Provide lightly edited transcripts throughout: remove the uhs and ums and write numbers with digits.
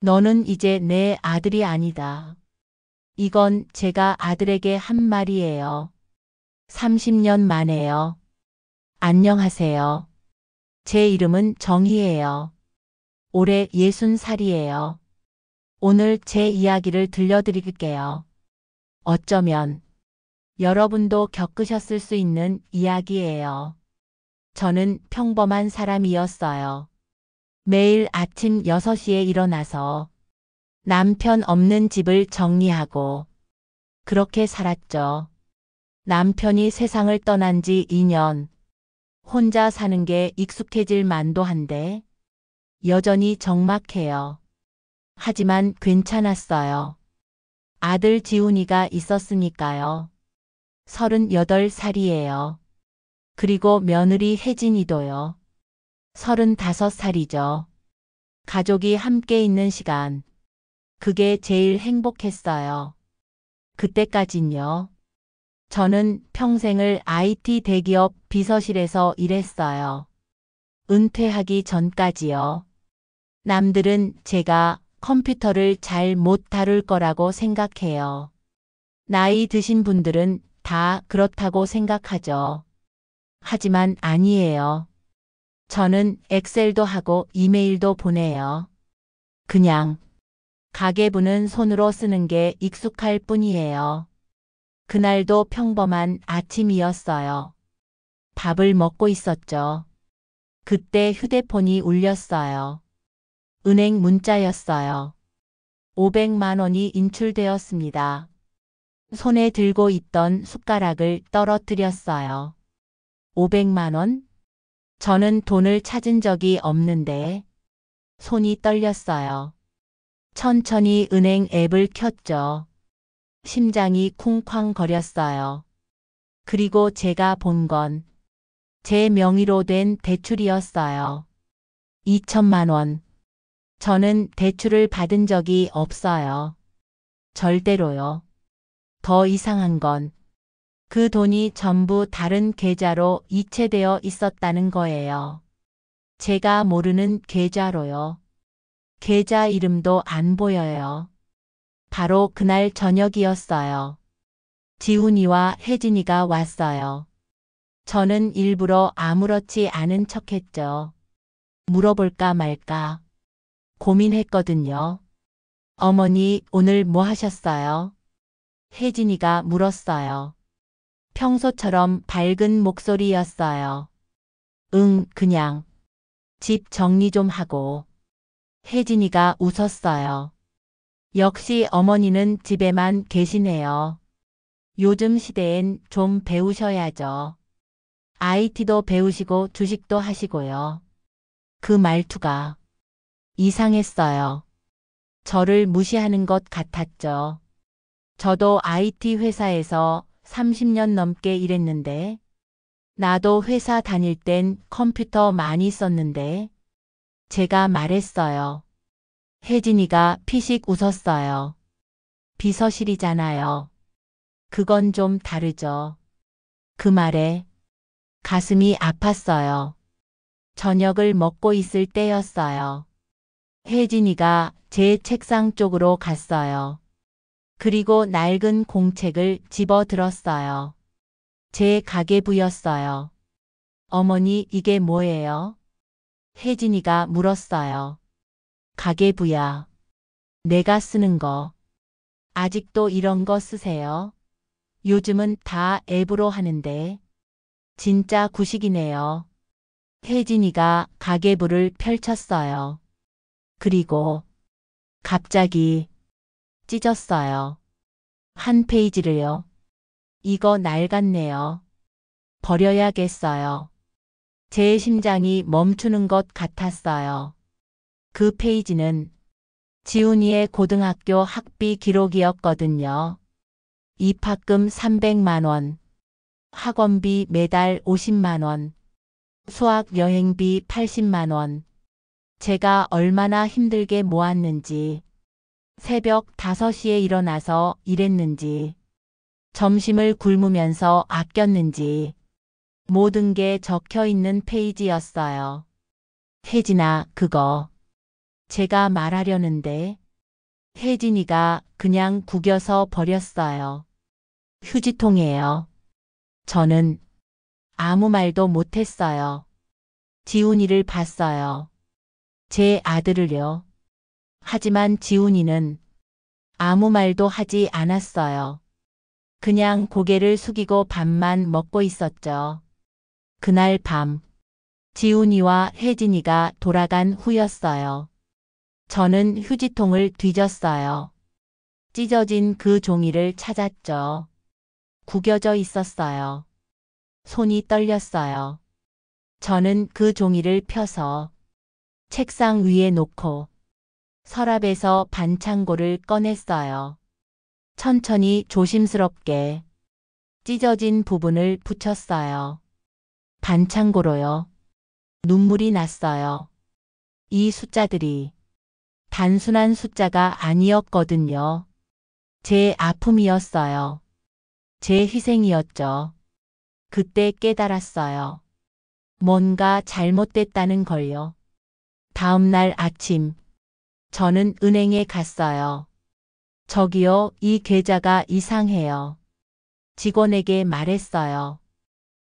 너는 이제 내 아들이 아니다. 이건 제가 아들에게 한 말이에요. 30년 만에요. 안녕하세요. 제 이름은 정희예요. 올해 60살이에요. 오늘 제 이야기를 들려드릴게요. 어쩌면 여러분도 겪으셨을 수 있는 이야기예요. 저는 평범한 사람이었어요. 매일 아침 6시에 일어나서 남편 없는 집을 정리하고 그렇게 살았죠. 남편이 세상을 떠난 지 2년. 혼자 사는 게 익숙해질 만도 한데 여전히 적막해요. 하지만 괜찮았어요. 아들 지훈이가 있었으니까요. 38살이에요. 그리고 며느리 혜진이도요. 35살이죠. 가족이 함께 있는 시간. 그게 제일 행복했어요. 그때까진요. 저는 평생을 IT 대기업 비서실에서 일했어요. 은퇴하기 전까지요. 남들은 제가 컴퓨터를 잘 못 다룰 거라고 생각해요. 나이 드신 분들은 다 그렇다고 생각하죠. 하지만 아니에요. 저는 엑셀도 하고 이메일도 보내요. 그냥 가계부는 손으로 쓰는 게 익숙할 뿐이에요. 그날도 평범한 아침이었어요. 밥을 먹고 있었죠. 그때 휴대폰이 울렸어요. 은행 문자였어요. 500만 원이 인출되었습니다. 손에 들고 있던 숟가락을 떨어뜨렸어요. 500만 원? 저는 돈을 찾은 적이 없는데 손이 떨렸어요. 천천히 은행 앱을 켰죠. 심장이 쿵쾅거렸어요. 그리고 제가 본 건 제 명의로 된 대출이었어요. 2천만 원. 저는 대출을 받은 적이 없어요. 절대로요. 더 이상한 건 그 돈이 전부 다른 계좌로 이체되어 있었다는 거예요. 제가 모르는 계좌로요. 계좌 이름도 안 보여요. 바로 그날 저녁이었어요. 지훈이와 혜진이가 왔어요. 저는 일부러 아무렇지 않은 척했죠. 물어볼까 말까 고민했거든요. 어머니, 오늘 뭐 하셨어요? 혜진이가 물었어요. 평소처럼 밝은 목소리였어요. 그냥 집 정리 좀 하고. 혜진이가 웃었어요. 역시 어머니는 집에만 계시네요. 요즘 시대엔 좀 배우셔야죠. IT도 배우시고 주식도 하시고요. 그 말투가 이상했어요. 저를 무시하는 것 같았죠. 저도 IT 회사에서 30년 넘게 일했는데, 나도 회사 다닐 땐 컴퓨터 많이 썼는데, 제가 말했어요. 혜진이가 피식 웃었어요. 비서실이잖아요. 그건 좀 다르죠. 그 말에 가슴이 아팠어요. 저녁을 먹고 있을 때였어요. 혜진이가 제 책상 쪽으로 갔어요. 그리고 낡은 공책을 집어 들었어요. 제 가계부였어요. 어머니, 이게 뭐예요? 혜진이가 물었어요. 가계부야. 내가 쓰는 거. 아직도 이런 거 쓰세요? 요즘은 다 앱으로 하는데. 진짜 구식이네요. 혜진이가 가계부를 펼쳤어요. 그리고 갑자기 찢었어요. 한 페이지를요. 이거 낡았네요. 버려야겠어요. 제 심장이 멈추는 것 같았어요. 그 페이지는 지훈이의 고등학교 학비 기록이었거든요. 입학금 300만 원, 학원비 매달 50만 원, 수학 여행비 80만 원. 제가 얼마나 힘들게 모았는지, 새벽 5시에 일어나서 일했는지, 점심을 굶으면서 아꼈는지, 모든 게 적혀 있는 페이지였어요. 혜진아, 그거 제가 말하려는데 혜진이가 그냥 구겨서 버렸어요. 휴지통이에요. 저는 아무 말도 못했어요. 지훈이를 봤어요. 제 아들을요. 하지만 지훈이는 아무 말도 하지 않았어요. 그냥 고개를 숙이고 밥만 먹고 있었죠. 그날 밤, 지훈이와 혜진이가 돌아간 후였어요. 저는 휴지통을 뒤졌어요. 찢어진 그 종이를 찾았죠. 구겨져 있었어요. 손이 떨렸어요. 저는 그 종이를 펴서 책상 위에 놓고 서랍에서 반창고를 꺼냈어요. 천천히 조심스럽게 찢어진 부분을 붙였어요. 반창고로요. 눈물이 났어요. 이 숫자들이 단순한 숫자가 아니었거든요. 제 아픔이었어요. 제 희생이었죠. 그때 깨달았어요. 뭔가 잘못됐다는 걸요. 다음 날 아침, 저는 은행에 갔어요. 저기요, 이 계좌가 이상해요. 직원에게 말했어요.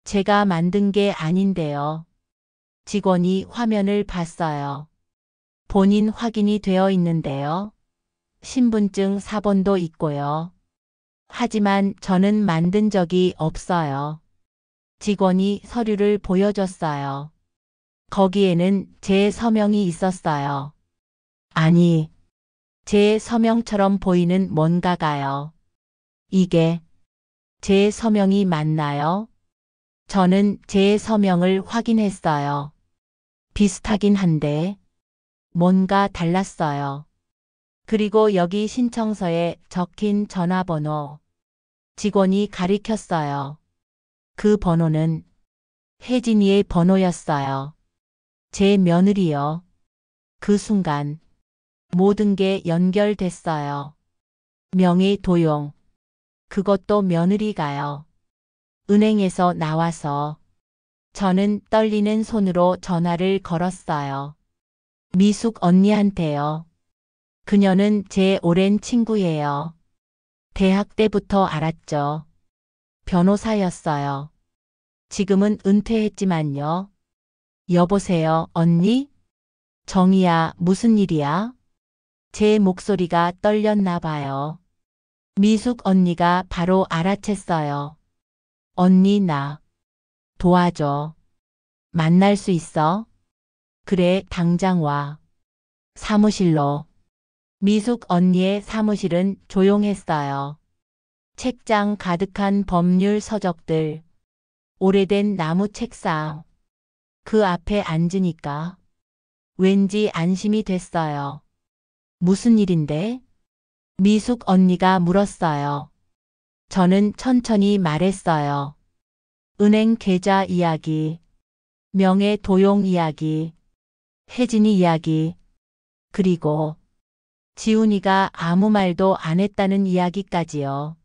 제가 만든 게 아닌데요. 직원이 화면을 봤어요. 본인 확인이 되어 있는데요. 신분증 사본도 있고요. 하지만 저는 만든 적이 없어요. 직원이 서류를 보여줬어요. 거기에는 제 서명이 있었어요. 아니, 제 서명처럼 보이는 뭔가가요. 이게 제 서명이 맞나요? 저는 제 서명을 확인했어요. 비슷하긴 한데 뭔가 달랐어요. 그리고 여기 신청서에 적힌 전화번호. 직원이 가리켰어요. 그 번호는 혜진이의 번호였어요. 제 며느리요. 그 순간 모든 게 연결됐어요. 명의 도용. 그것도 며느리가요. 은행에서 나와서 저는 떨리는 손으로 전화를 걸었어요. 미숙 언니한테요. 그녀는 제 오랜 친구예요. 대학 때부터 알았죠. 변호사였어요. 지금은 은퇴했지만요. 여보세요, 언니? 정희야, 무슨 일이야? 제 목소리가 떨렸나 봐요. 미숙 언니가 바로 알아챘어요. 언니 나 도와줘. 만날 수 있어? 그래, 당장 와. 사무실로. 미숙 언니의 사무실은 조용했어요. 책장 가득한 법률 서적들. 오래된 나무 책상. 그 앞에 앉으니까 왠지 안심이 됐어요. 무슨 일인데? 미숙 언니가 물었어요. 저는 천천히 말했어요. 은행 계좌 이야기, 명예 도용 이야기, 혜진이 이야기, 그리고 지훈이가 아무 말도 안 했다는 이야기까지요.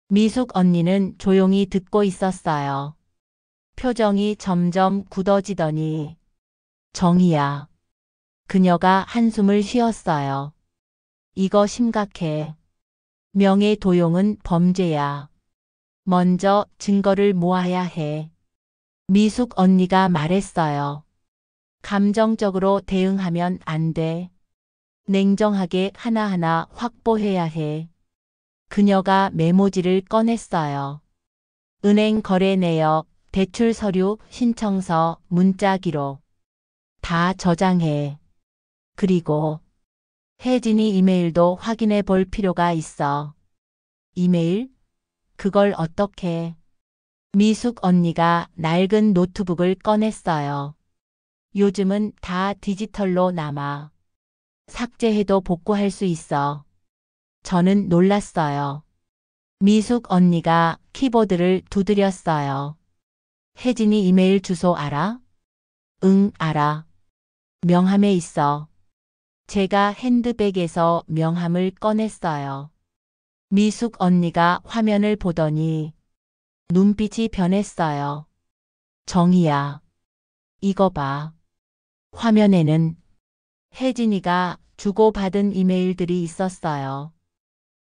미숙 언니는 조용히 듣고 있었어요. 표정이 점점 굳어지더니 정희야. 그녀가 한숨을 쉬었어요. 이거 심각해. 명예 도용은 범죄야. 먼저 증거를 모아야 해. 미숙 언니가 말했어요. 감정적으로 대응하면 안 돼. 냉정하게 하나하나 확보해야 해. 그녀가 메모지를 꺼냈어요. 은행 거래 내역, 대출 서류, 신청서, 문자 기록. 다 저장해. 그리고 혜진이 이메일도 확인해 볼 필요가 있어. 이메일? 그걸 어떻게? 미숙 언니가 낡은 노트북을 꺼냈어요. 요즘은 다 디지털로 남아. 삭제해도 복구할 수 있어. 저는 놀랐어요. 미숙 언니가 키보드를 두드렸어요. 혜진이 이메일 주소 알아? 응, 알아. 명함에 있어. 제가 핸드백에서 명함을 꺼냈어요. 미숙 언니가 화면을 보더니 눈빛이 변했어요. 정희야, 이거 봐. 화면에는 혜진이가 주고받은 이메일들이 있었어요.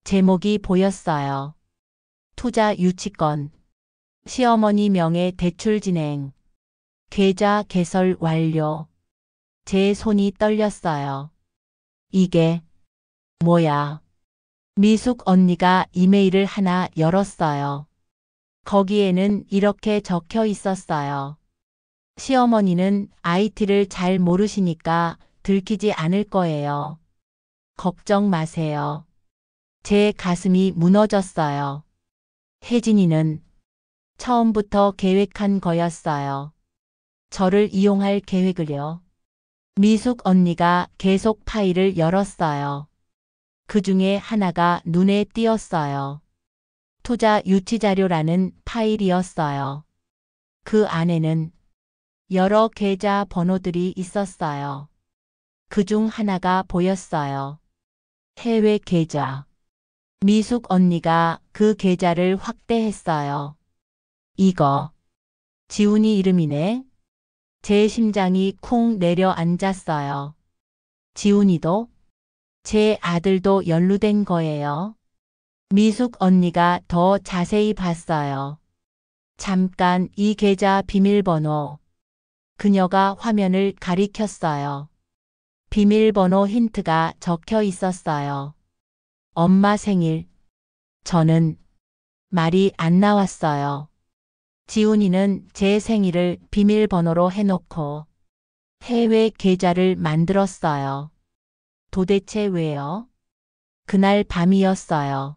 제목이 보였어요. 투자 유치권, 시어머니 명의 대출 진행, 계좌 개설 완료. 제 손이 떨렸어요. 이게 뭐야? 미숙 언니가 이메일을 하나 열었어요. 거기에는 이렇게 적혀 있었어요. 시어머니는 IT를 잘 모르시니까 들키지 않을 거예요. 걱정 마세요. 제 가슴이 무너졌어요. 혜진이는 처음부터 계획한 거였어요. 저를 이용할 계획을요. 미숙 언니가 계속 파일을 열었어요. 그 중에 하나가 눈에 띄었어요. 투자 유치 자료라는 파일이었어요. 그 안에는 여러 계좌 번호들이 있었어요. 그 중 하나가 보였어요. 해외 계좌. 미숙 언니가 그 계좌를 확대했어요. 이거 지훈이 이름이네. 제 심장이 쿵 내려앉았어요. 지훈이도? 제 아들도 연루된 거예요. 미숙 언니가 더 자세히 봤어요. 잠깐 이 계좌 비밀번호. 그녀가 화면을 가리켰어요. 비밀번호 힌트가 적혀 있었어요. 엄마 생일. 저는 말이 안 나왔어요. 지훈이는 제 생일을 비밀번호로 해놓고 해외 계좌를 만들었어요. 도대체 왜요? 그날 밤이었어요.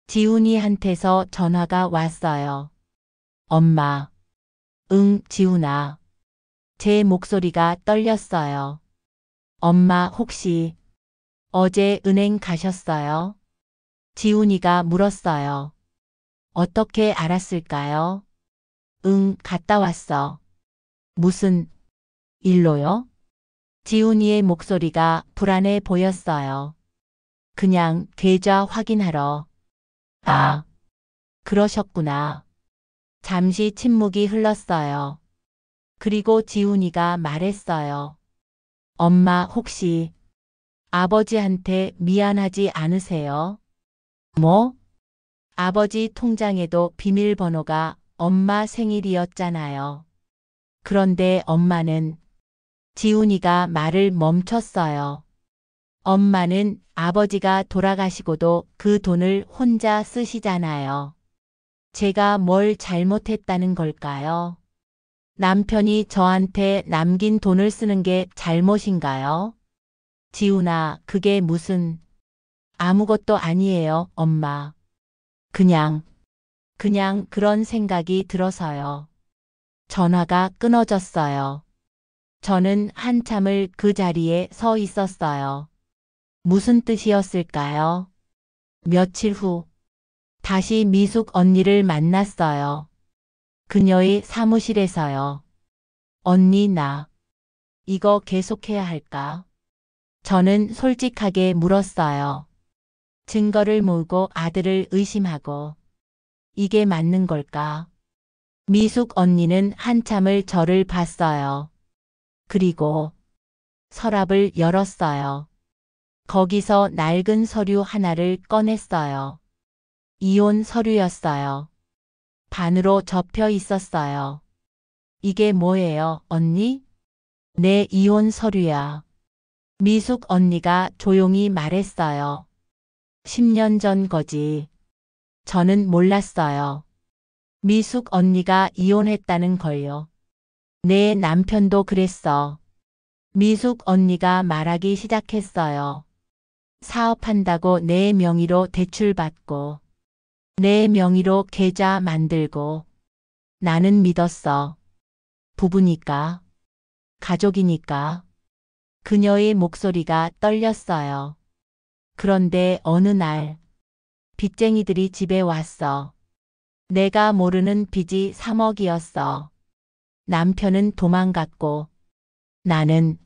지훈이한테서 전화가 왔어요. 엄마. 응, 지훈아. 제 목소리가 떨렸어요. 엄마 혹시 어제 은행 가셨어요? 지훈이가 물었어요. 어떻게 알았을까요? 응, 갔다 왔어. 무슨 일로요? 지훈이의 목소리가 불안해 보였어요. 그냥 계좌 확인하러. 아, 그러셨구나. 잠시 침묵이 흘렀어요. 그리고 지훈이가 말했어요. 엄마 혹시 아버지한테 미안하지 않으세요? 뭐? 아버지 통장에도 비밀번호가 엄마 생일이었잖아요. 그런데 엄마는 지훈이가 말을 멈췄어요. 엄마는 아버지가 돌아가시고도 그 돈을 혼자 쓰시잖아요. 제가 뭘 잘못했다는 걸까요? 남편이 저한테 남긴 돈을 쓰는 게 잘못인가요? 지훈아, 그게 무슨 아무것도 아니에요, 엄마. 그냥 그런 생각이 들어서요. 전화가 끊어졌어요. 저는 한참을 그 자리에 서 있었어요. 무슨 뜻이었을까요? 며칠 후 다시 미숙 언니를 만났어요. 그녀의 사무실에서요. 언니 나 이거 계속해야 할까? 저는 솔직하게 물었어요. 증거를 모으고 아들을 의심하고 이게 맞는 걸까? 미숙 언니는 한참을 저를 봤어요. 그리고 서랍을 열었어요. 거기서 낡은 서류 하나를 꺼냈어요. 이혼 서류였어요. 반으로 접혀 있었어요. 이게 뭐예요, 언니? 내 이혼 서류야. 미숙 언니가 조용히 말했어요. 10년 전 거지. 저는 몰랐어요. 미숙 언니가 이혼했다는 걸요. 내 남편도 그랬어. 미숙 언니가 말하기 시작했어요. 사업한다고 내 명의로 대출받고 내 명의로 계좌 만들고 나는 믿었어. 부부니까, 가족이니까. 그녀의 목소리가 떨렸어요. 그런데 어느 날 빚쟁이들이 집에 왔어. 내가 모르는 빚이 3억이었어. 남편은 도망갔고 나는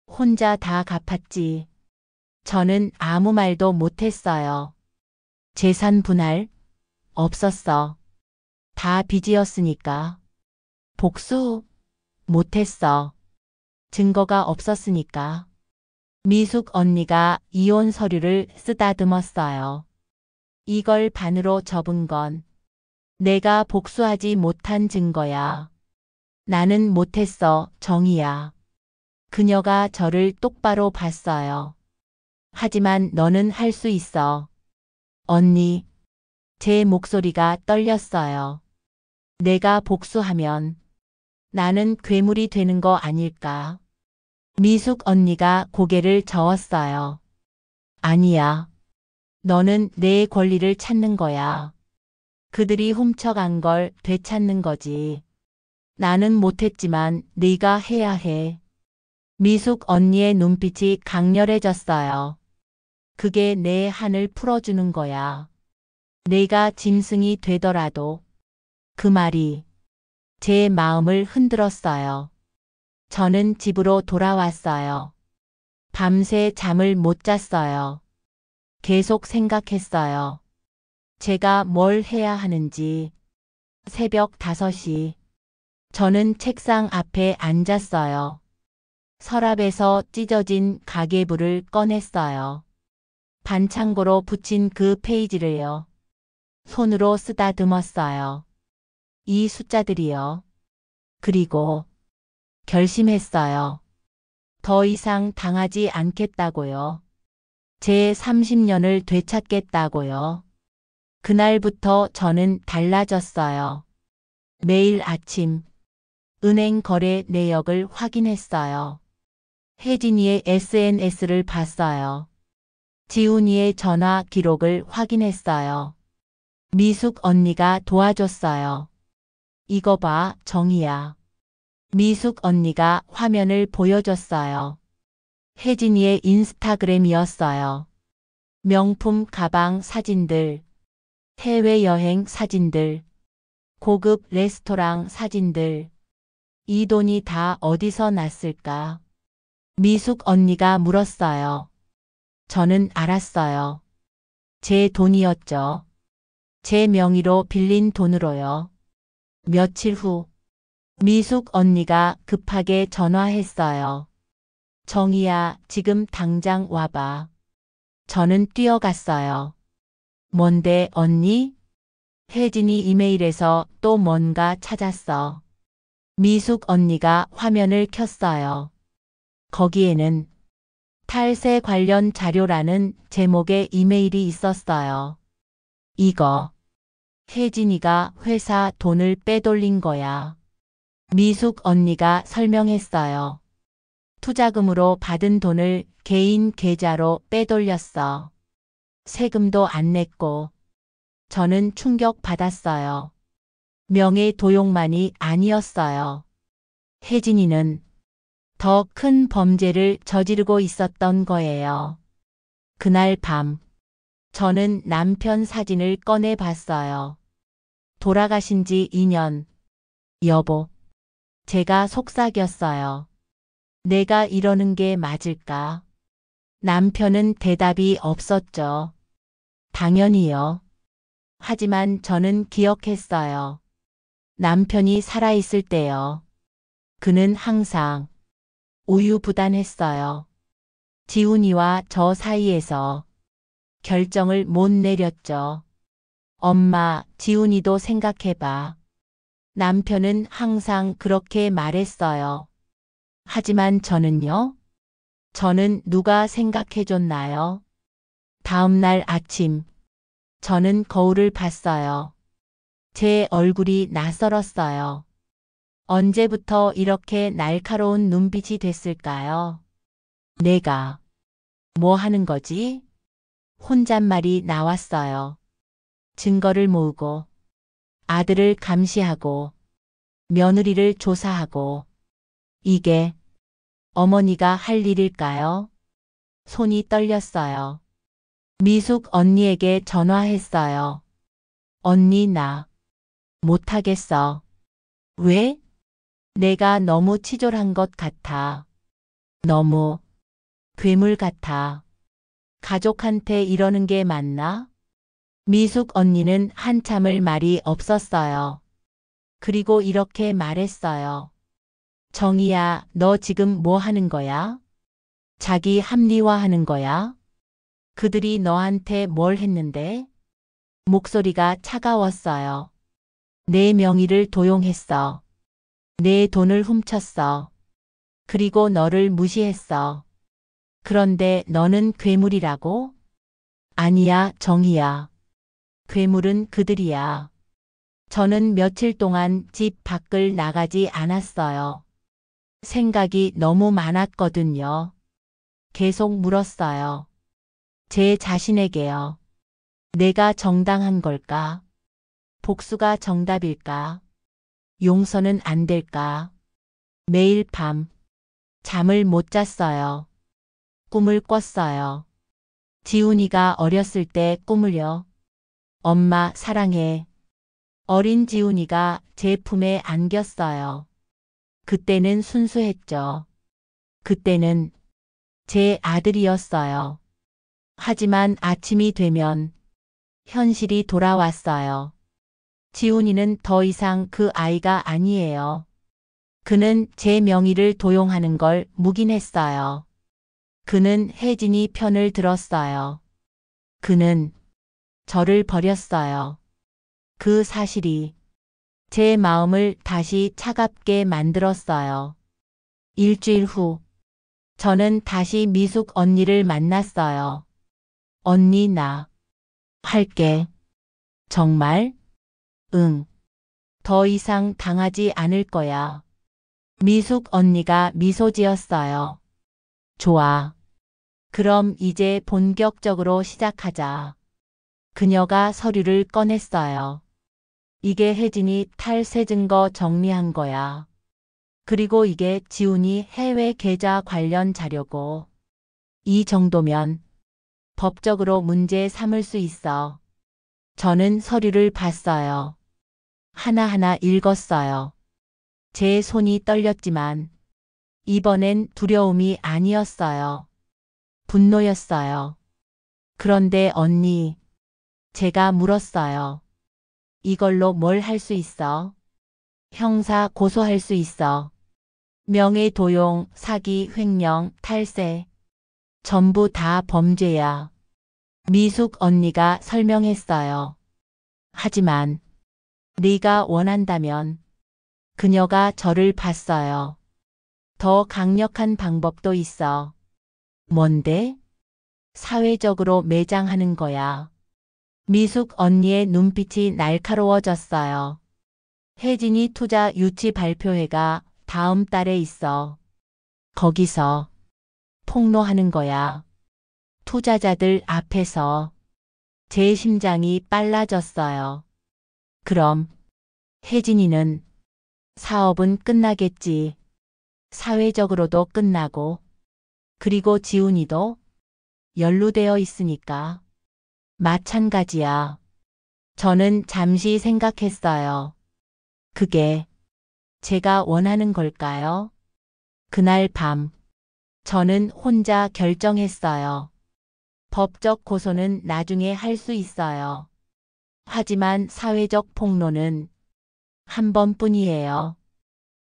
혼자 다 갚았지. 저는 아무 말도 못했어요. 재산 분할? 없었어. 다 빚이었으니까. 복수? 못했어. 증거가 없었으니까. 미숙 언니가 이혼 서류를 쓰다듬었어요. 이걸 반으로 접은 건 내가 복수하지 못한 증거야. 나는 못했어, 정희야. 그녀가 저를 똑바로 봤어요. 하지만 너는 할 수 있어. 언니, 제 목소리가 떨렸어요. 내가 복수하면 나는 괴물이 되는 거 아닐까? 미숙 언니가 고개를 저었어요. 아니야. 너는 내 권리를 찾는 거야. 그들이 훔쳐간 걸 되찾는 거지. 나는 못했지만 네가 해야 해. 미숙 언니의 눈빛이 강렬해졌어요. 그게 내 한을 풀어주는 거야. 내가 짐승이 되더라도. 그 말이 제 마음을 흔들었어요. 저는 집으로 돌아왔어요. 밤새 잠을 못 잤어요. 계속 생각했어요. 제가 뭘 해야 하는지. 새벽 5시. 저는 책상 앞에 앉았어요. 서랍에서 찢어진 가계부를 꺼냈어요. 반창고로 붙인 그 페이지를요. 손으로 쓰다듬었어요. 이 숫자들이요. 그리고 결심했어요. 더 이상 당하지 않겠다고요. 제 30년을 되찾겠다고요. 그날부터 저는 달라졌어요. 매일 아침 은행 거래 내역을 확인했어요. 혜진이의 SNS를 봤어요. 지훈이의 전화 기록을 확인했어요. 미숙 언니가 도와줬어요. 이거 봐, 정희야. 미숙 언니가 화면을 보여줬어요. 혜진이의 인스타그램이었어요. 명품 가방 사진들, 해외여행 사진들, 고급 레스토랑 사진들. 이 돈이 다 어디서 났을까? 미숙 언니가 물었어요. 저는 알았어요. 제 돈이었죠. 제 명의로 빌린 돈으로요. 며칠 후 미숙 언니가 급하게 전화했어요. 정희야, 지금 당장 와봐. 저는 뛰어갔어요. 뭔데, 언니? 혜진이 이메일에서 또 뭔가 찾았어. 미숙 언니가 화면을 켰어요. 거기에는 탈세 관련 자료라는 제목의 이메일이 있었어요. 이거 혜진이가 회사 돈을 빼돌린 거야. 미숙 언니가 설명했어요. 투자금으로 받은 돈을 개인 계좌로 빼돌렸어. 세금도 안 냈고. 저는 충격받았어요. 명예 도용만이 아니었어요. 혜진이는 더 큰 범죄를 저지르고 있었던 거예요. 그날 밤, 저는 남편 사진을 꺼내 봤어요. 돌아가신 지 2년. 여보, 제가 속삭였어요. 내가 이러는 게 맞을까? 남편은 대답이 없었죠. 당연히요. 하지만 저는 기억했어요. 남편이 살아있을 때요. 그는 항상 우유부단했어요. 지훈이와 저 사이에서 결정을 못 내렸죠. 엄마, 지훈이도 생각해봐. 남편은 항상 그렇게 말했어요. 하지만 저는요? 저는 누가 생각해줬나요? 다음 날 아침, 저는 거울을 봤어요. 제 얼굴이 낯설었어요. 언제부터 이렇게 날카로운 눈빛이 됐을까요? 내가 뭐 하는 거지? 혼잣말이 나왔어요. 증거를 모으고, 아들을 감시하고, 며느리를 조사하고. 이게 어머니가 할 일일까요? 손이 떨렸어요. 미숙 언니에게 전화했어요. 언니, 나 못하겠어. 왜? 내가 너무 치졸한 것 같아. 너무 괴물 같아. 가족한테 이러는 게 맞나? 미숙 언니는 한참을 말이 없었어요. 그리고 이렇게 말했어요. 정희야, 너 지금 뭐 하는 거야? 자기 합리화하는 거야? 그들이 너한테 뭘 했는데? 목소리가 차가웠어요. 내 명의를 도용했어. 내 돈을 훔쳤어. 그리고 너를 무시했어. 그런데 너는 괴물이라고? 아니야, 정이야. 괴물은 그들이야. 저는 며칠 동안 집 밖을 나가지 않았어요. 생각이 너무 많았거든요. 계속 물었어요. 제 자신에게요. 내가 정당한 걸까? 복수가 정답일까? 용서는 안 될까? 매일 밤 잠을 못 잤어요. 꿈을 꿨어요. 지훈이가 어렸을 때 꿈을요. 엄마 사랑해. 어린 지훈이가 제 품에 안겼어요. 그때는 순수했죠. 그때는 제 아들이었어요. 하지만 아침이 되면 현실이 돌아왔어요. 지훈이는 더 이상 그 아이가 아니에요. 그는 제 명의를 도용하는 걸 묵인했어요. 그는 혜진이 편을 들었어요. 그는 저를 버렸어요. 그 사실이 제 마음을 다시 차갑게 만들었어요. 일주일 후, 저는 다시 미숙 언니를 만났어요. 언니 나 할게. 정말? 응. 더 이상 당하지 않을 거야. 미숙 언니가 미소 지었어요. 좋아. 그럼 이제 본격적으로 시작하자. 그녀가 서류를 꺼냈어요. 이게 혜진이 탈세 증거 정리한 거야. 그리고 이게 지훈이 해외 계좌 관련 자료고. 이 정도면 법적으로 문제 삼을 수 있어. 저는 서류를 봤어요. 하나하나 읽었어요. 제 손이 떨렸지만 이번엔 두려움이 아니었어요. 분노였어요. 그런데 언니, 제가 물었어요. 이걸로 뭘 할 수 있어? 형사 고소할 수 있어. 명예도용, 사기, 횡령, 탈세. 전부 다 범죄야. 미숙 언니가 설명했어요. 하지만 네가 원한다면 그녀가 저를 봤어요. 더 강력한 방법도 있어. 뭔데? 사회적으로 매장하는 거야. 미숙 언니의 눈빛이 날카로워졌어요. 혜진이 투자 유치 발표회가 다음 달에 있어. 거기서 폭로하는 거야. 투자자들 앞에서. 제 심장이 빨라졌어요. 그럼 혜진이는 사업은 끝나겠지. 사회적으로도 끝나고. 그리고 지훈이도 연루되어 있으니까. 마찬가지야. 저는 잠시 생각했어요. 그게 제가 원하는 걸까요? 그날 밤, 저는 혼자 결정했어요. 법적 고소는 나중에 할 수 있어요. 하지만 사회적 폭로는 한 번뿐이에요.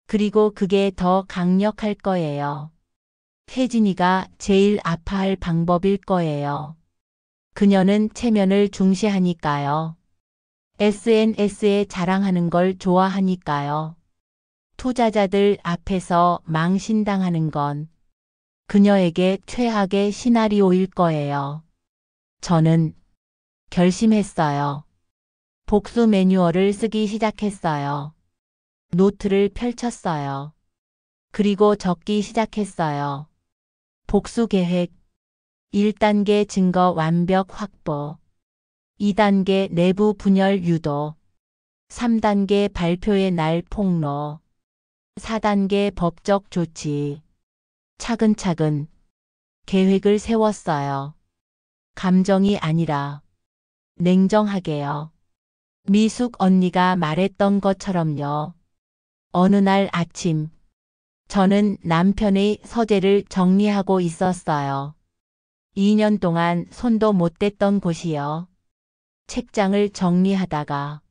그리고 그게 더 강력할 거예요. 혜진이가 제일 아파할 방법일 거예요. 그녀는 체면을 중시하니까요. SNS에 자랑하는 걸 좋아하니까요. 투자자들 앞에서 망신당하는 건 그녀에게 최악의 시나리오일 거예요. 저는 결심했어요. 복수 매뉴얼을 쓰기 시작했어요. 노트를 펼쳤어요. 그리고 적기 시작했어요. 복수 계획 1단계 증거 완벽 확보 2단계 내부 분열 유도 3단계 발표의 날 폭로 4단계 법적 조치 차근차근 계획을 세웠어요. 감정이 아니라 냉정하게요. 미숙 언니가 말했던 것처럼요. 어느 날 아침 저는 남편의 서재를 정리하고 있었어요. 2년 동안 손도 못 댔던 곳이요. 책장을 정리하다가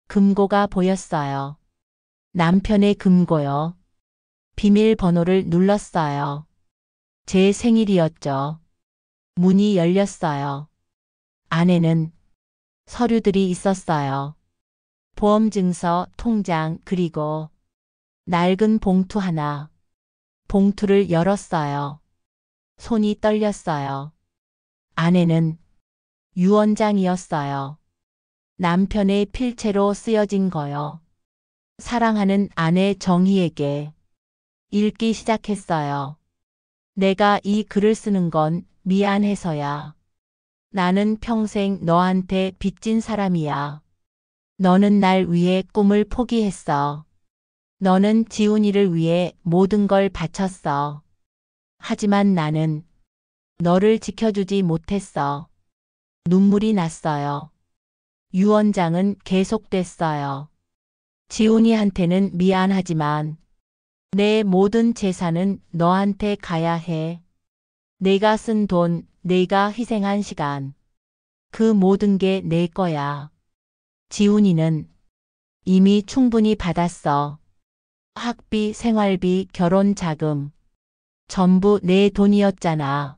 금고가 보였어요. 남편의 금고요. 비밀번호를 눌렀어요. 제 생일이었죠. 문이 열렸어요. 안에는 서류들이 있었어요. 보험증서, 통장, 그리고 낡은 봉투 하나. 봉투를 열었어요. 손이 떨렸어요. 안에는 유언장이었어요. 남편의 필체로 쓰여진 거요. 사랑하는 아내 정희에게. 읽기 시작했어요. 내가 이 글을 쓰는 건 미안해서야. 나는 평생 너한테 빚진 사람이야. 너는 날 위해 꿈을 포기했어. 너는 지훈이를 위해 모든 걸 바쳤어. 하지만 나는 너를 지켜주지 못했어. 눈물이 났어요. 유언장은 계속됐어요. 지훈이한테는 미안하지만 내 모든 재산은 너한테 가야 해. 내가 쓴 돈, 내가 희생한 시간. 그 모든 게 내 거야. 지훈이는 이미 충분히 받았어. 학비, 생활비, 결혼 자금. 전부 내 돈이었잖아.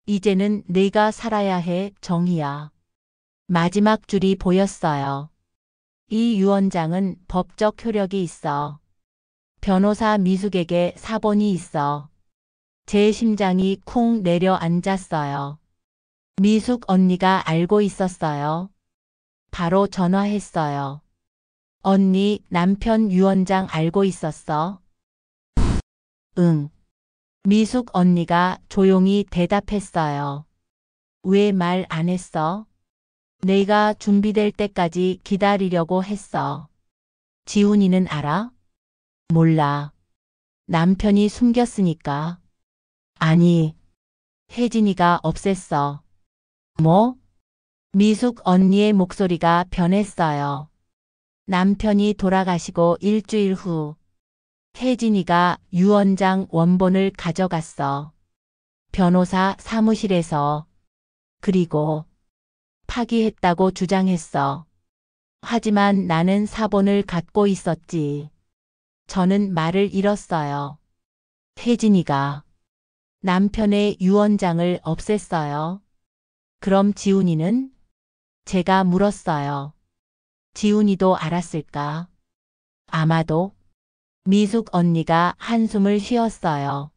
이제는 내가 살아야 해, 정희야. 마지막 줄이 보였어요. 이 유언장은 법적 효력이 있어. 변호사 미숙에게 사본이 있어. 제 심장이 쿵 내려앉았어요. 미숙 언니가 알고 있었어요. 바로 전화했어요. 언니, 남편 유언장 알고 있었어? 응. 미숙 언니가 조용히 대답했어요. 왜 말 안 했어? 내가 준비될 때까지 기다리려고 했어. 지훈이는 알아? 몰라. 남편이 숨겼으니까. 아니, 혜진이가 없앴어. 뭐? 미숙 언니의 목소리가 변했어요. 남편이 돌아가시고 일주일 후 혜진이가 유언장 원본을 가져갔어. 변호사 사무실에서. 그리고 파기했다고 주장했어. 하지만 나는 사본을 갖고 있었지. 저는 말을 잃었어요. 혜진이가 남편의 유언장을 없앴어요. 그럼 지훈이는? 제가 물었어요. 지훈이도 알았을까? 아마도. 미숙 언니가 한숨을 쉬었어요.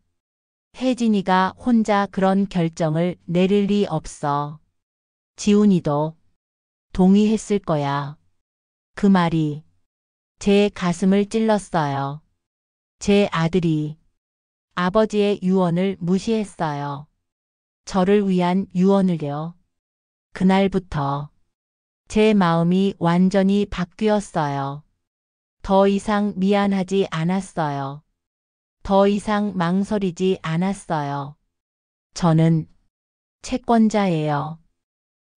혜진이가 혼자 그런 결정을 내릴 리 없어. 지훈이도 동의했을 거야. 그 말이 제 가슴을 찔렀어요. 제 아들이 아버지의 유언을 무시했어요. 저를 위한 유언을요. 그날부터 제 마음이 완전히 바뀌었어요. 더 이상 미안하지 않았어요. 더 이상 망설이지 않았어요. 저는 채권자예요.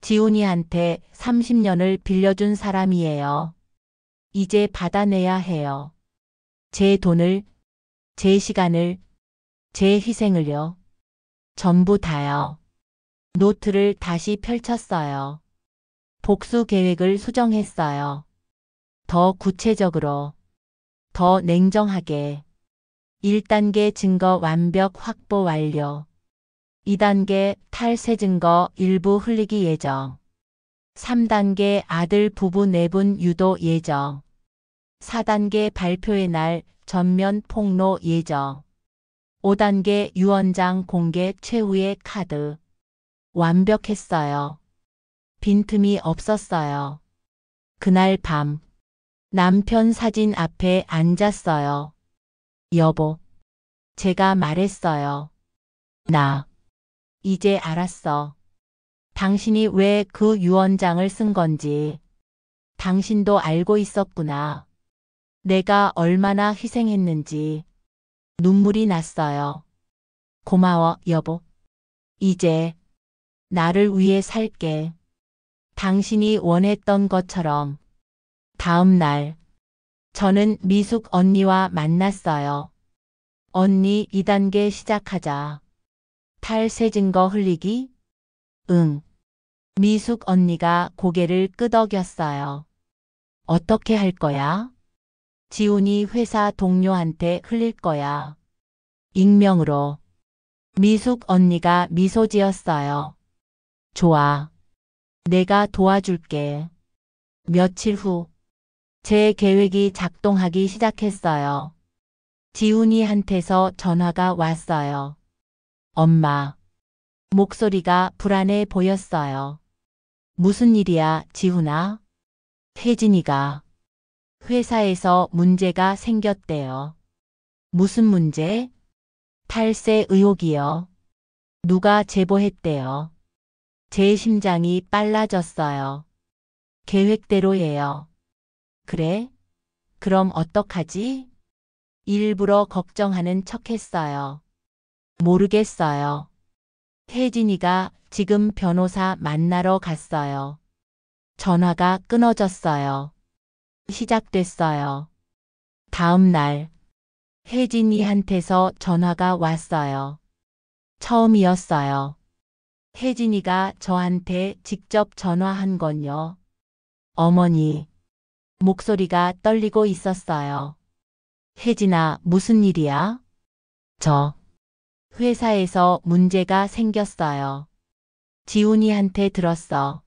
지훈이한테 30년을 빌려준 사람이에요. 이제 받아내야 해요. 제 돈을, 제 시간을, 제 희생을요. 전부 다요. 노트를 다시 펼쳤어요. 복수 계획을 수정했어요. 더 구체적으로, 더 냉정하게. 1단계 증거 완벽 확보 완료. 2단계 탈세 증거 일부 흘리기 예정. 3단계 아들 부부 내분 유도 예정. 4단계 발표의 날 전면 폭로 예정. 5단계 유언장 공개 최후의 카드. 완벽했어요. 빈틈이 없었어요. 그날 밤 남편 사진 앞에 앉았어요. 여보, 제가 말했어요. 나 이제 알았어. 당신이 왜 그 유언장을 쓴 건지. 당신도 알고 있었구나. 내가 얼마나 희생했는지. 눈물이 났어요. 고마워, 여보. 이제 나를 위해 살게. 당신이 원했던 것처럼. 다음 날 저는 미숙 언니와 만났어요. 언니 2단계 시작하자. 탈세 증거 흘리기? 응. 미숙 언니가 고개를 끄덕였어요. 어떻게 할 거야? 지훈이 회사 동료한테 흘릴 거야. 익명으로. 미숙 언니가 미소 지었어요. 좋아. 내가 도와줄게. 며칠 후, 제 계획이 작동하기 시작했어요. 지훈이한테서 전화가 왔어요. 엄마. 목소리가 불안해 보였어요. 무슨 일이야, 지훈아? 혜진이가 회사에서 문제가 생겼대요. 무슨 문제? 탈세 의혹이요. 누가 제보했대요. 제 심장이 빨라졌어요. 계획대로예요. 그래? 그럼 어떡하지? 일부러 걱정하는 척했어요. 모르겠어요. 혜진이가 지금 변호사 만나러 갔어요. 전화가 끊어졌어요. 시작됐어요. 다음 날, 혜진이한테서 전화가 왔어요. 처음이었어요. 혜진이가 저한테 직접 전화한 건요. 어머니, 목소리가 떨리고 있었어요. 혜진아, 무슨 일이야? 저 회사에서 문제가 생겼어요. 지훈이한테 들었어.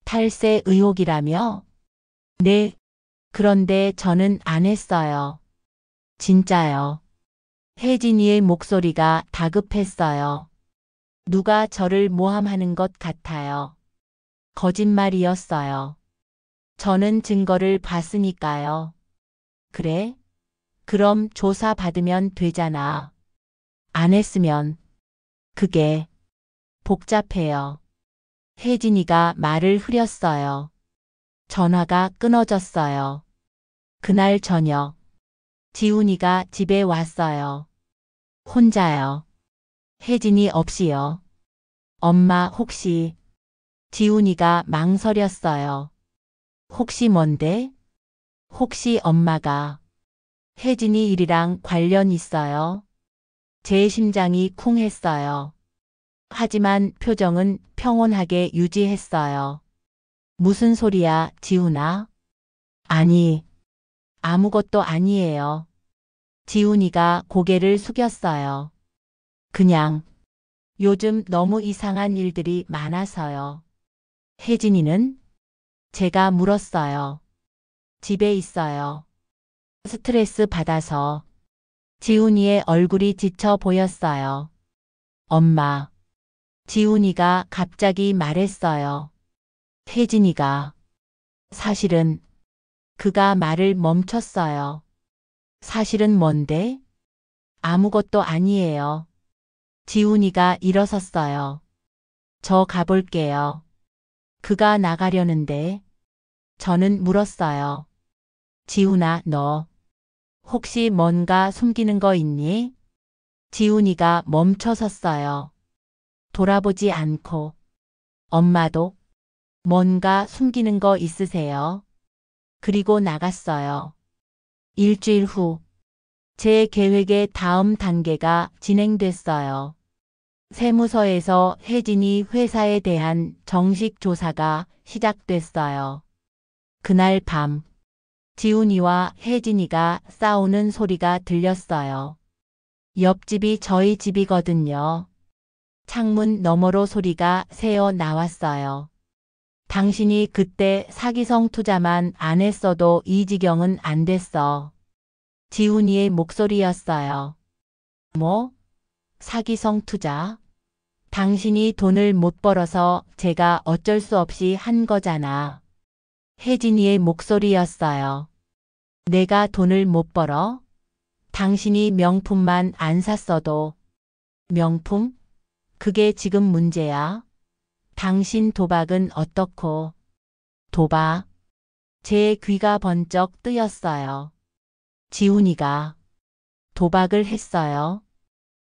탈세 의혹이라며? 네. 그런데 저는 안 했어요. 진짜요. 혜진이의 목소리가 다급했어요. 누가 저를 모함하는 것 같아요. 거짓말이었어요. 저는 증거를 봤으니까요. 그래? 그럼 조사 받으면 되잖아. 안 했으면. 그게 복잡해요. 혜진이가 말을 흐렸어요. 전화가 끊어졌어요. 그날 저녁, 지훈이가 집에 왔어요. 혼자요. 혜진이 없이요. 엄마 혹시. 지훈이가 망설였어요. 혹시 뭔데? 혹시 엄마가 혜진이 일이랑 관련 있어요? 제 심장이 쿵했어요. 하지만 표정은 평온하게 유지했어요. 무슨 소리야, 지훈아? 아니, 아무것도 아니에요. 지훈이가 고개를 숙였어요. 그냥 요즘 너무 이상한 일들이 많아서요. 혜진이는? 제가 물었어요. 집에 있어요. 스트레스 받아서. 지훈이의 얼굴이 지쳐 보였어요. 엄마. 지훈이가 갑자기 말했어요. 혜진이가. 사실은 그가 말을 멈췄어요. 사실은 뭔데? 아무것도 아니에요. 지훈이가 일어섰어요. 저 가볼게요. 그가 나가려는데 저는 물었어요. 지훈아, 너 혹시 뭔가 숨기는 거 있니? 지훈이가 멈춰 섰어요. 돌아보지 않고. 엄마도 뭔가 숨기는 거 있으세요? 그리고 나갔어요. 일주일 후, 제 계획의 다음 단계가 진행됐어요. 세무서에서 혜진이 회사에 대한 정식 조사가 시작됐어요. 그날 밤, 지훈이와 혜진이가 싸우는 소리가 들렸어요. 옆집이 저희 집이거든요. 창문 너머로 소리가 새어 나왔어요. 당신이 그때 사기성 투자만 안 했어도 이 지경은 안 됐어. 지훈이의 목소리였어요. 뭐? 사기성 투자? 당신이 돈을 못 벌어서 제가 어쩔 수 없이 한 거잖아. 혜진이의 목소리였어요. 내가 돈을 못 벌어? 당신이 명품만 안 샀어도. 명품? 그게 지금 문제야? 당신 도박은 어떻고? 도박? 제 귀가 번쩍 뜨였어요. 지훈이가 도박을 했어요.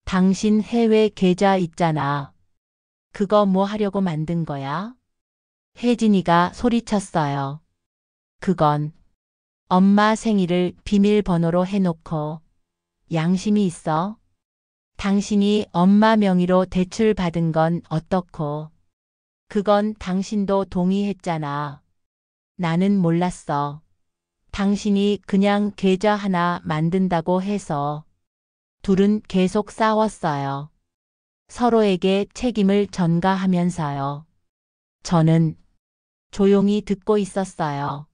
당신 해외 계좌 있잖아. 그거 뭐 하려고 만든 거야? 혜진이가 소리쳤어요. 그건 엄마 생일을 비밀번호로 해놓고 양심이 있어? 당신이 엄마 명의로 대출 받은 건 어떻고? 그건 당신도 동의했잖아. 나는 몰랐어. 당신이 그냥 계좌 하나 만든다고 해서. 둘은 계속 싸웠어요. 서로에게 책임을 전가하면서요. 저는 조용히 듣고 있었어요.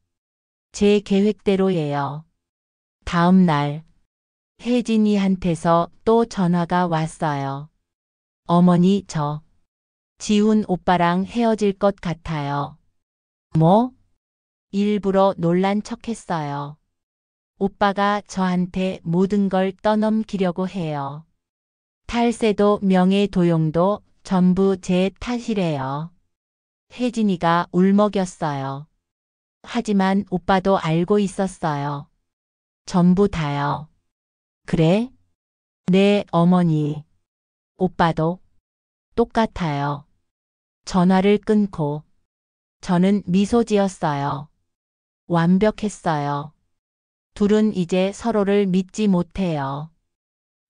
제 계획대로예요. 다음 날 혜진이한테서 또 전화가 왔어요. 어머니, 저 지훈 오빠랑 헤어질 것 같아요. 뭐? 일부러 놀란 척했어요. 오빠가 저한테 모든 걸 떠넘기려고 해요. 탈세도 명예도용도 전부 제 탓이래요. 혜진이가 울먹였어요. 하지만 오빠도 알고 있었어요. 전부 다요. 그래? 네, 어머니. 오빠도 똑같아요. 전화를 끊고 저는 미소 지었어요. 완벽했어요. 둘은 이제 서로를 믿지 못해요.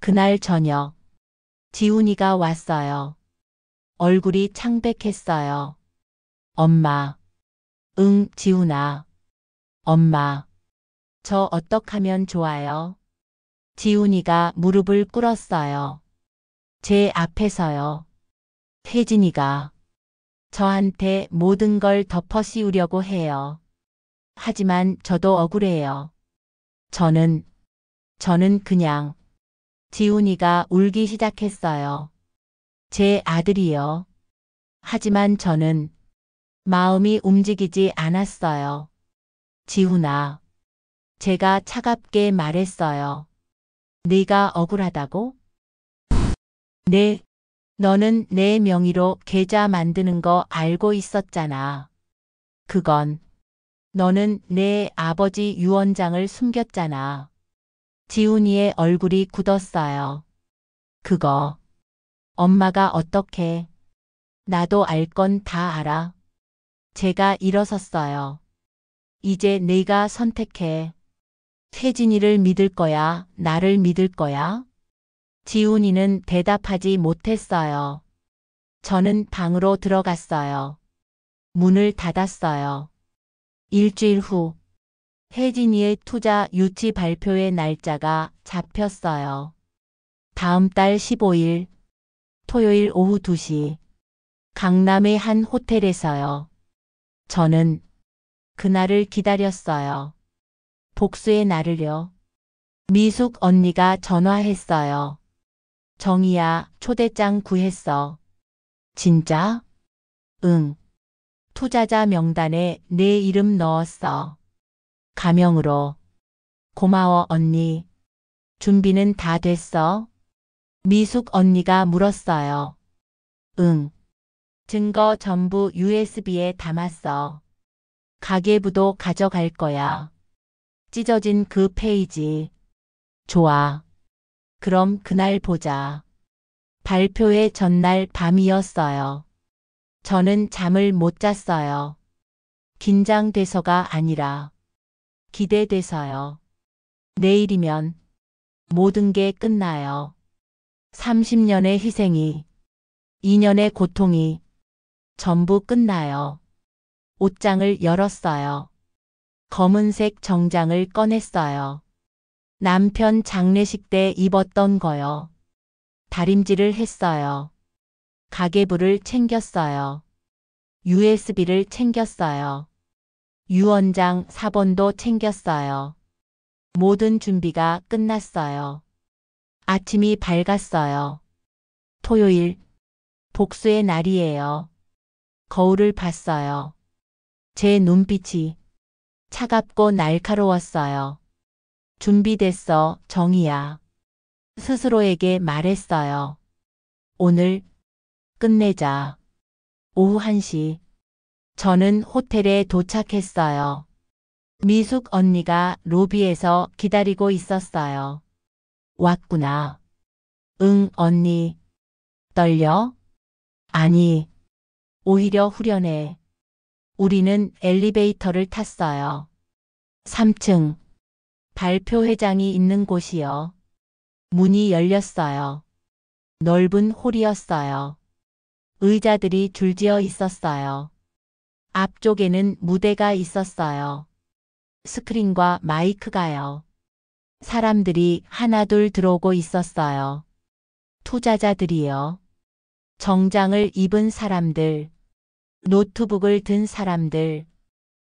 그날 저녁 지훈이가 왔어요. 얼굴이 창백했어요. 엄마. 응, 지훈아. 엄마. 저 어떡하면 좋아요? 지훈이가 무릎을 꿇었어요. 제 앞에서요. 혜진이가 저한테 모든 걸 덮어씌우려고 해요. 하지만 저도 억울해요. 저는 그냥 지훈이가 울기 시작했어요. 제 아들이요. 하지만 저는 마음이 움직이지 않았어요. 지훈아. 제가 차갑게 말했어요. 네가 억울하다고? 네. 너는 내 명의로 계좌 만드는 거 알고 있었잖아. 그건 너는 내 아버지 유언장을 숨겼잖아. 지훈이의 얼굴이 굳었어요. 그거 엄마가 어떻게? 나도 알 건 다 알아. 제가 일어섰어요. 이제 네가 선택해. 혜진이를 믿을 거야, 나를 믿을 거야? 지훈이는 대답하지 못했어요. 저는 방으로 들어갔어요. 문을 닫았어요. 일주일 후 혜진이의 투자 유치 발표의 날짜가 잡혔어요. 다음 달 15일 토요일 오후 2시 강남의 한 호텔에서요. 저는 그날을 기다렸어요. 복수의 날을요. 미숙 언니가 전화했어요. 정희야, 초대장 구했어. 진짜? 응. 투자자 명단에 내 이름 넣었어. 가명으로. 고마워, 언니. 준비는 다 됐어? 미숙 언니가 물었어요. 응. 증거 전부 USB에 담았어. 가계부도 가져갈 거야. 찢어진 그 페이지. 좋아. 그럼 그날 보자. 발표회 전날 밤이었어요. 저는 잠을 못 잤어요. 긴장돼서가 아니라 기대돼서요. 내일이면 모든 게 끝나요. 30년의 희생이, 2년의 고통이 전부 끝나요. 옷장을 열었어요. 검은색 정장을 꺼냈어요. 남편 장례식 때 입었던 거요. 다림질을 했어요. 가계부를 챙겼어요. USB를 챙겼어요. 유언장 사본도 챙겼어요. 모든 준비가 끝났어요. 아침이 밝았어요. 토요일, 복수의 날이에요. 거울을 봤어요. 제 눈빛이 차갑고 날카로웠어요. 준비됐어, 정희야. 스스로에게 말했어요. 오늘 끝내자. 오후 1시. 저는 호텔에 도착했어요. 미숙 언니가 로비에서 기다리고 있었어요. 왔구나. 응, 언니. 떨려? 아니, 오히려 후련해. 우리는 엘리베이터를 탔어요. 3층. 발표회장이 있는 곳이요. 문이 열렸어요. 넓은 홀이었어요. 의자들이 줄지어 있었어요. 앞쪽에는 무대가 있었어요. 스크린과 마이크가요. 사람들이 하나둘 들어오고 있었어요. 투자자들이요. 정장을 입은 사람들, 노트북을 든 사람들.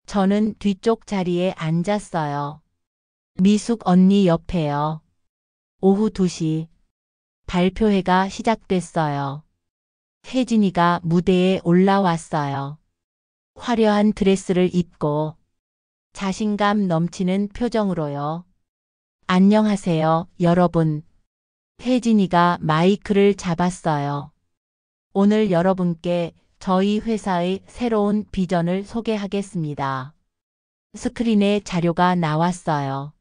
저는 뒤쪽 자리에 앉았어요. 미숙 언니 옆에요. 오후 2시. 발표회가 시작됐어요. 혜진이가 무대에 올라왔어요. 화려한 드레스를 입고 자신감 넘치는 표정으로요. 안녕하세요, 여러분. 혜진이가 마이크를 잡았어요. 오늘 여러분께 저희 회사의 새로운 비전을 소개하겠습니다. 스크린에 자료가 나왔어요.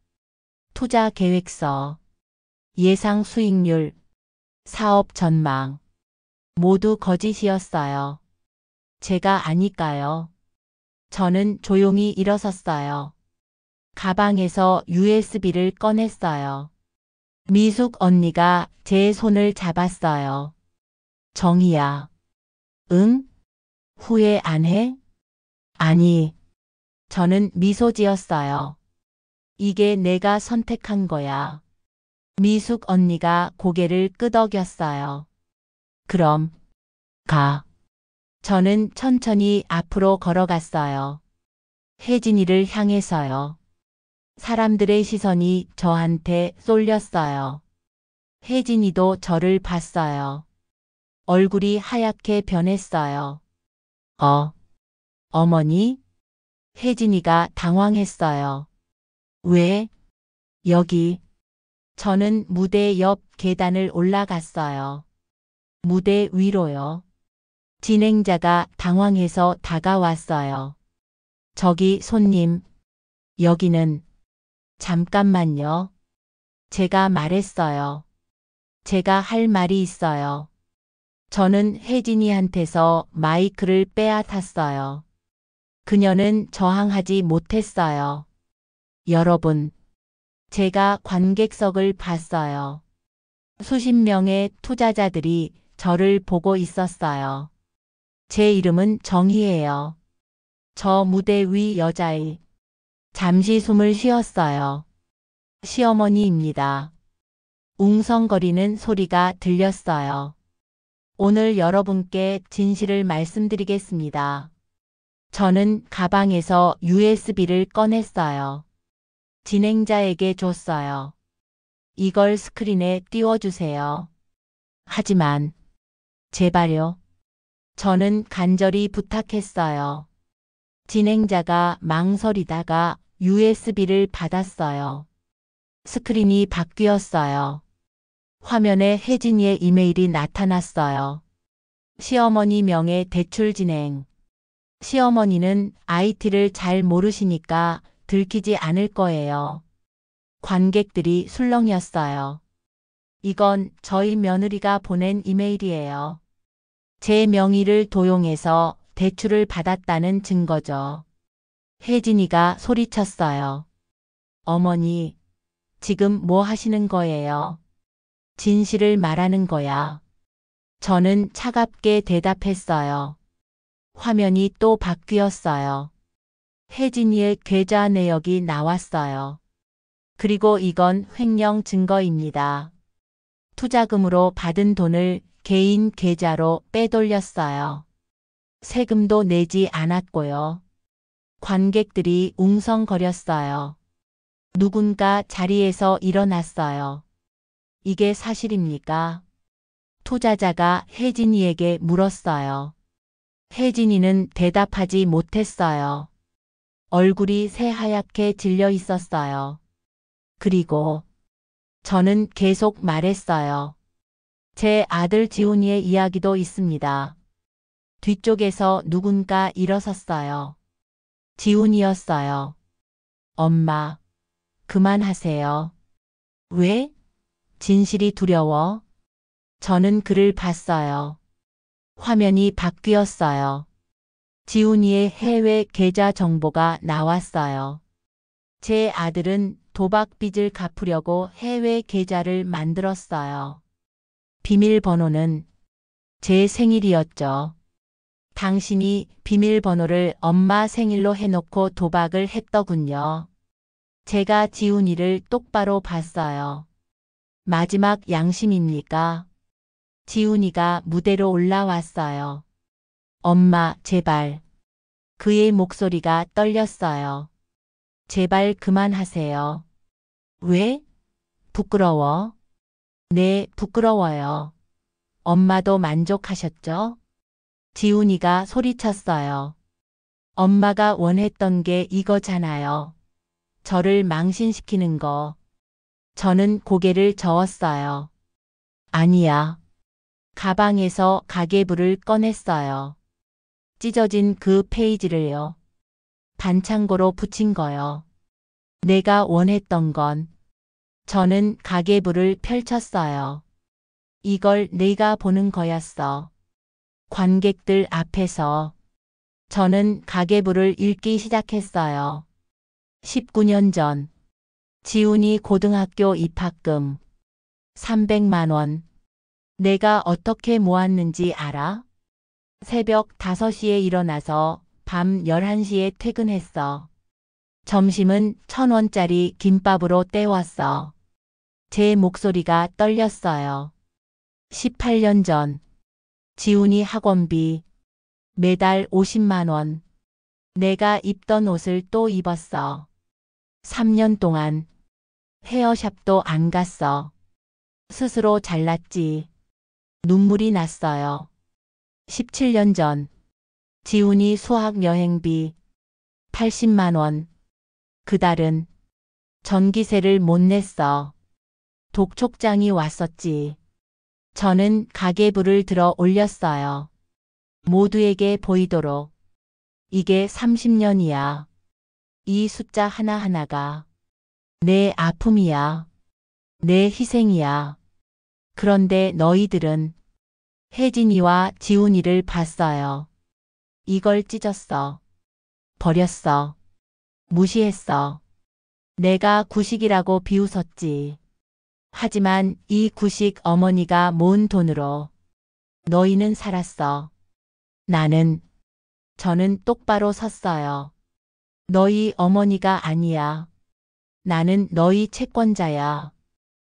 투자 계획서, 예상 수익률, 사업 전망. 모두 거짓이었어요. 제가 아니까요. 저는 조용히 일어섰어요. 가방에서 USB를 꺼냈어요. 미숙 언니가 제 손을 잡았어요. 정희야. 응? 후회 안 해? 아니. 저는 미소 지었어요. 이게 내가 선택한 거야. 미숙 언니가 고개를 끄덕였어요. 그럼 가. 저는 천천히 앞으로 걸어갔어요. 혜진이를 향해서요. 사람들의 시선이 저한테 쏠렸어요. 혜진이도 저를 봤어요. 얼굴이 하얗게 변했어요. 어머니? 혜진이가 당황했어요. 왜? 여기. 저는 무대 옆 계단을 올라갔어요. 무대 위로요. 진행자가 당황해서 다가왔어요. 저기 손님. 여기는. 잠깐만요. 제가 말했어요. 제가 할 말이 있어요. 저는 혜진이한테서 마이크를 빼앗았어요. 그녀는 저항하지 못했어요. 여러분, 제가 관객석을 봤어요. 수십 명의 투자자들이 저를 보고 있었어요. 제 이름은 정희예요. 저 무대 위 여자의. 잠시 숨을 쉬었어요. 시어머니입니다. 웅성거리는 소리가 들렸어요. 오늘 여러분께 진실을 말씀드리겠습니다. 저는 가방에서 USB를 꺼냈어요. 진행자에게 줬어요. 이걸 스크린에 띄워주세요. 하지만 제발요. 저는 간절히 부탁했어요. 진행자가 망설이다가 USB를 받았어요. 스크린이 바뀌었어요. 화면에 혜진이의 이메일이 나타났어요. 시어머니 명의 대출 진행. 시어머니는 IT를 잘 모르시니까 들키지 않을 거예요. 관객들이 술렁였어요. 이건 저희 며느리가 보낸 이메일이에요. 제 명의를 도용해서 대출을 받았다는 증거죠. 혜진이가 소리쳤어요. 어머니, 지금 뭐 하시는 거예요? 진실을 말하는 거야. 저는 차갑게 대답했어요. 화면이 또 바뀌었어요. 혜진이의 계좌 내역이 나왔어요. 그리고 이건 횡령 증거입니다. 투자금으로 받은 돈을 개인 계좌로 빼돌렸어요. 세금도 내지 않았고요. 관객들이 웅성거렸어요. 누군가 자리에서 일어났어요. 이게 사실입니까? 투자자가 혜진이에게 물었어요. 혜진이는 대답하지 못했어요. 얼굴이 새하얗게 질려 있었어요. 그리고 저는 계속 말했어요. 제 아들 지훈이의 이야기도 있습니다. 뒤쪽에서 누군가 일어섰어요. 지훈이었어요. 엄마, 그만하세요. 왜? 진실이 두려워? 저는 그를 봤어요. 화면이 바뀌었어요. 지훈이의 해외 계좌 정보가 나왔어요. 제 아들은 도박 빚을 갚으려고 해외 계좌를 만들었어요. 비밀번호는 제 생일이었죠. 당신이 비밀번호를 엄마 생일로 해놓고 도박을 했더군요. 제가 지훈이를 똑바로 봤어요. 마지막 양심입니까? 지훈이가 무대로 올라왔어요. 엄마, 제발. 그의 목소리가 떨렸어요. 제발 그만하세요. 왜? 부끄러워? 네, 부끄러워요. 엄마도 만족하셨죠? 지훈이가 소리쳤어요. 엄마가 원했던 게 이거잖아요. 저를 망신시키는 거. 저는 고개를 저었어요. 아니야. 가방에서 가계부를 꺼냈어요. 찢어진 그 페이지를요. 반창고로 붙인 거요. 내가 원했던 건 저는 가계부를 펼쳤어요. 이걸 내가 보는 거였어. 관객들 앞에서 저는 가계부를 읽기 시작했어요. 19년 전 지훈이 고등학교 입학금 300만 원. 내가 어떻게 모았는지 알아? 새벽 5시에 일어나서 밤 11시에 퇴근했어. 점심은 1,000원짜리 김밥으로 때웠어. 제 목소리가 떨렸어요. 18년 전 지훈이 학원비 매달 50만 원. 내가 입던 옷을 또 입었어. 3년 동안 헤어샵도 안 갔어. 스스로 잘났지. 눈물이 났어요. 17년 전 지훈이 수학 여행비 80만 원. 그달은 전기세를 못 냈어. 독촉장이 왔었지. 저는 가계부를 들어 올렸어요. 모두에게 보이도록. 이게 30년이야. 이 숫자 하나하나가 내 아픔이야. 내 희생이야. 그런데 너희들은 혜진이와 지훈이를 봤어요. 이걸 찢었어. 버렸어. 무시했어. 내가 구식이라고 비웃었지. 하지만 이 구식 어머니가 모은 돈으로 너희는 살았어. 저는 똑바로 섰어요. 너희 어머니가 아니야. 나는 너희 채권자야.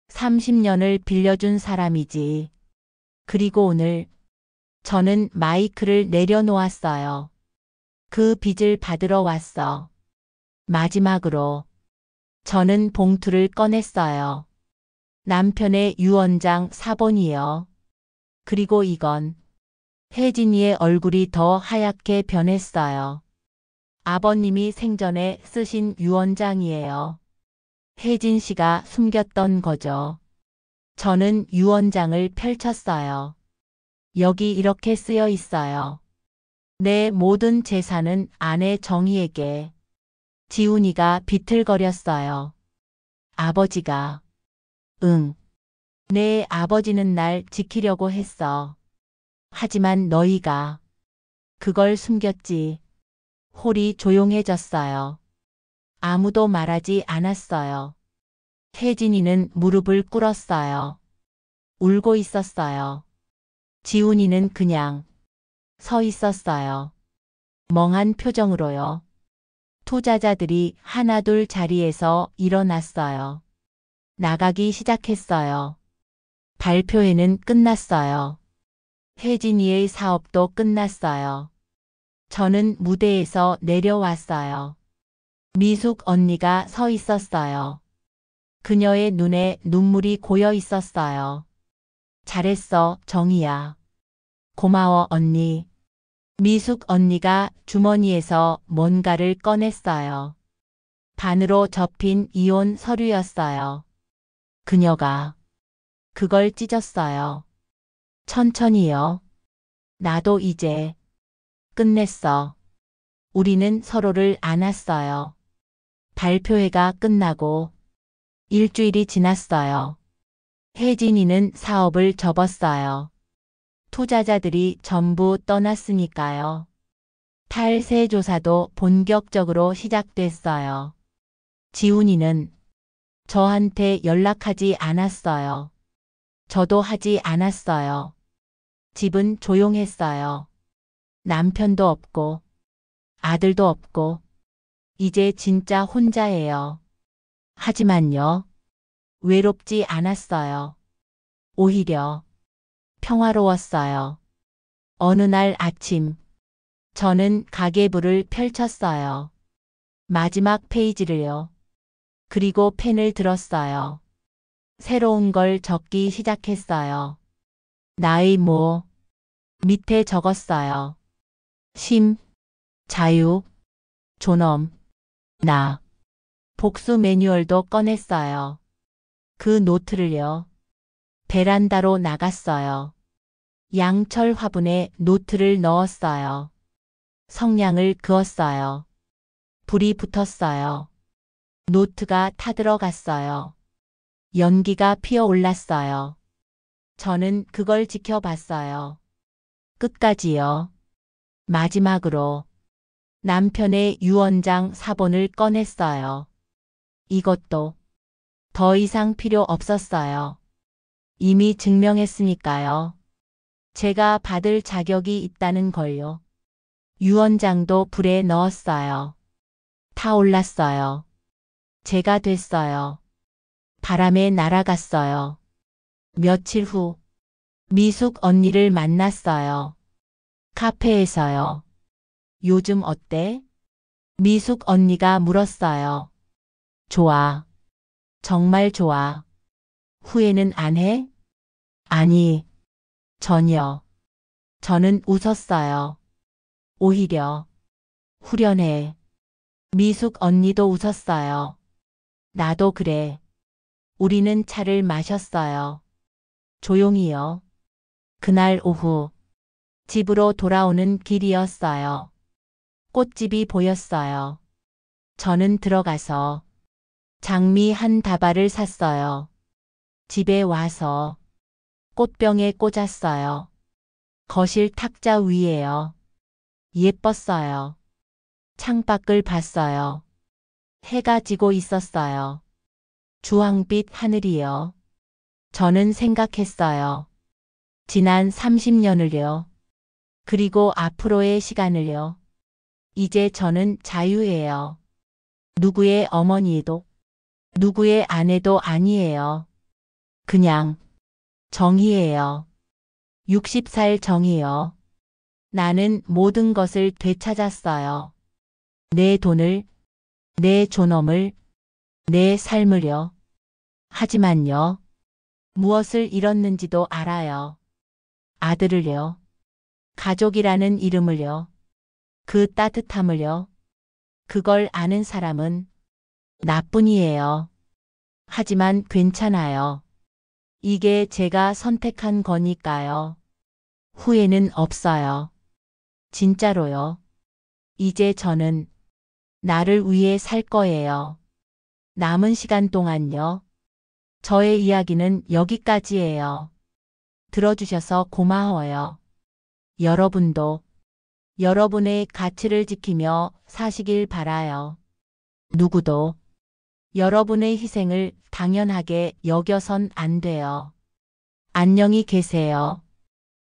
30년을 빌려준 사람이지. 그리고 오늘 저는 마이크를 내려놓았어요. 그 빚을 받으러 왔어. 마지막으로 저는 봉투를 꺼냈어요. 남편의 유언장 4번이요. 그리고 이건 혜진이의 얼굴이 더 하얗게 변했어요. 아버님이 생전에 쓰신 유언장이에요. 혜진 씨가 숨겼던 거죠. 저는 유언장을 펼쳤어요. 여기 이렇게 쓰여 있어요. 내 모든 재산은 아내 정희에게. 지훈이가 비틀거렸어요. 아버지가. 응. 내 아버지는 날 지키려고 했어. 하지만 너희가 그걸 숨겼지. 홀이 조용해졌어요. 아무도 말하지 않았어요. 혜진이는 무릎을 꿇었어요. 울고 있었어요. 지훈이는 그냥 서 있었어요. 멍한 표정으로요. 투자자들이 하나둘 자리에서 일어났어요. 나가기 시작했어요. 발표회는 끝났어요. 혜진이의 사업도 끝났어요. 저는 무대에서 내려왔어요. 미숙 언니가 서 있었어요. 그녀의 눈에 눈물이 고여 있었어요. 잘했어, 정희야. 고마워, 언니. 미숙 언니가 주머니에서 뭔가를 꺼냈어요. 반으로 접힌 이혼 서류였어요. 그녀가 그걸 찢었어요. 천천히요. 나도 이제 끝냈어. 우리는 서로를 안았어요. 발표회가 끝나고 일주일이 지났어요. 혜진이는 사업을 접었어요. 투자자들이 전부 떠났으니까요. 탈세 조사도 본격적으로 시작됐어요. 지훈이는 저한테 연락하지 않았어요. 저도 하지 않았어요. 집은 조용했어요. 남편도 없고 아들도 없고 이제 진짜 혼자예요. 하지만요. 외롭지 않았어요. 오히려 평화로웠어요. 어느 날 아침, 저는 가계부를 펼쳤어요. 마지막 페이지를요. 그리고 펜을 들었어요. 새로운 걸 적기 시작했어요. 나의 뭐, 밑에 적었어요. 심, 자유, 존엄, 나. 복수 매뉴얼도 꺼냈어요. 그 노트를요. 베란다로 나갔어요. 양철 화분에 노트를 넣었어요. 성냥을 그었어요. 불이 붙었어요. 노트가 타들어갔어요. 연기가 피어올랐어요. 저는 그걸 지켜봤어요. 끝까지요. 마지막으로 남편의 유언장 사본을 꺼냈어요. 이것도 더 이상 필요 없었어요. 이미 증명했으니까요. 제가 받을 자격이 있다는 걸요. 유언장도 불에 넣었어요. 타올랐어요. 제가 됐어요. 바람에 날아갔어요. 며칠 후 미숙 언니를 만났어요. 카페에서요. 요즘 어때? 미숙 언니가 물었어요. 좋아. 정말 좋아. 후회는 안 해? 아니, 전혀. 저는 웃었어요. 오히려 후련해. 미숙 언니도 웃었어요. 나도 그래. 우리는 차를 마셨어요. 조용히요. 그날 오후 집으로 돌아오는 길이었어요. 꽃집이 보였어요. 저는 들어가서 장미 한 다발을 샀어요. 집에 와서 꽃병에 꽂았어요. 거실 탁자 위에요. 예뻤어요. 창밖을 봤어요. 해가 지고 있었어요. 주황빛 하늘이요. 저는 생각했어요. 지난 30년을요. 그리고 앞으로의 시간을요. 이제 저는 자유예요. 누구의 어머니도, 누구의 아내도 아니에요. 그냥 정의예요. 60살 정의요. 나는 모든 것을 되찾았어요. 내 돈을, 내 존엄을, 내 삶을요. 하지만요. 무엇을 잃었는지도 알아요. 아들을요. 가족이라는 이름을요. 그 따뜻함을요. 그걸 아는 사람은 나뿐이에요. 하지만 괜찮아요. 이게 제가 선택한 거니까요. 후회는 없어요. 진짜로요. 이제 저는 나를 위해 살 거예요. 남은 시간 동안요. 저의 이야기는 여기까지예요. 들어주셔서 고마워요. 여러분도 여러분의 가치를 지키며 사시길 바라요. 누구도 여러분의 희생을 당연하게 여겨선 안 돼요. 안녕히 계세요.